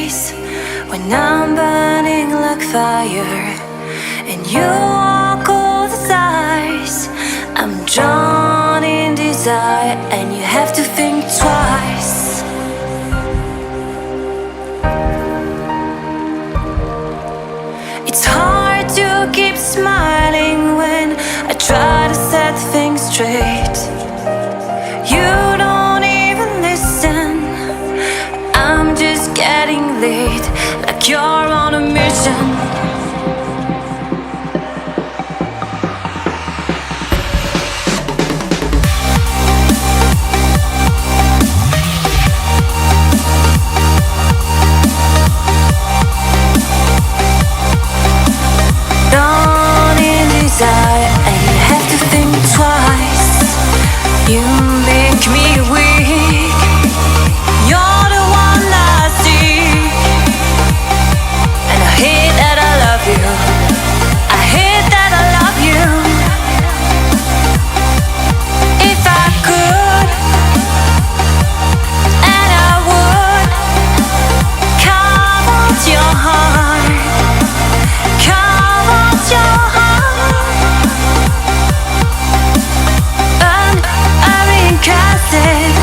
face when I'm burning like fire and you walk all the sides. I'm drawn in desire and you have to think twice. It's hard to keep smiling when I try to set things straight. You don't even listen. I'm just getting late, like you're on a mission. Drawn in desire and you have to think twice. You make me weak. You're the one I see, and I hate that I love you. I hate that I love you. If I could, and I would, carve out your heart, carve out your heart, and I reincarnate it.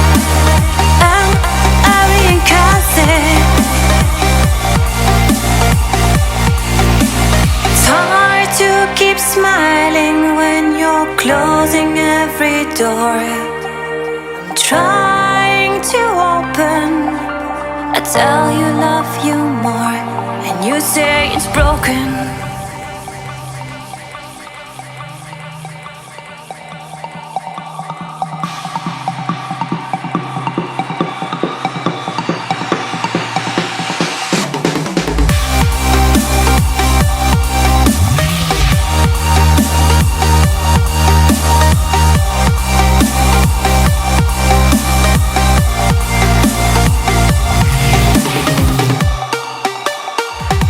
It's hard to keep smiling when you're closing every door. I'm trying to open. I tell you love you more and you say it's broken.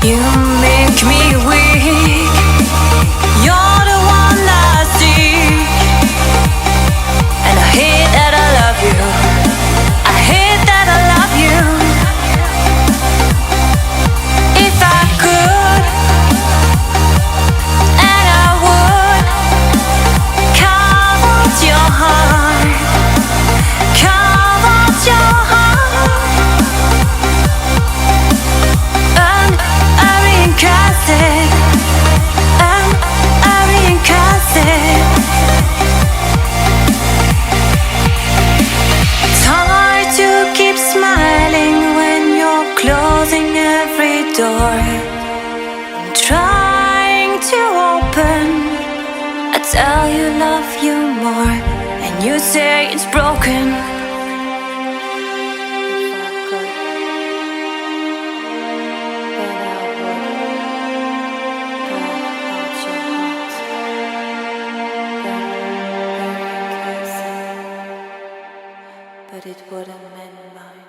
You make me weak. You're the one I see, and I hate that I love you. I hate that I love you. If I could, and I would, carve out your heart, carve out your heart, and I reincarnate. It's hard to keep smiling when you're closing every door. I'm trying to open. I tell you love you more and you say it's broken. But it wouldn't mend mine.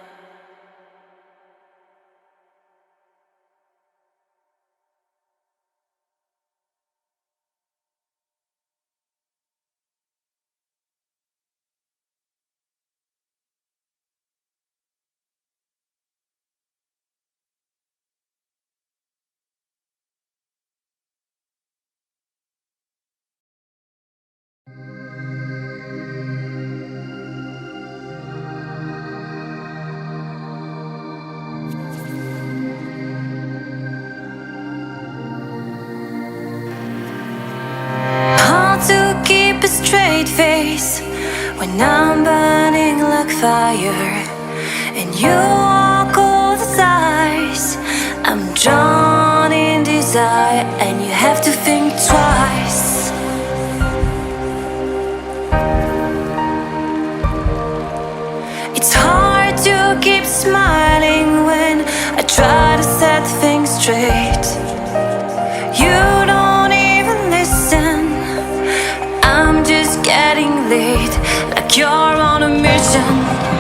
To keep a straight face when I'm burning like fire and you walk all the sides. I'm drawn in desire and you have to think twice. It's hard to keep smiling when I try to set things straight. You don't even listen. I'm just getting late, like you're on a mission.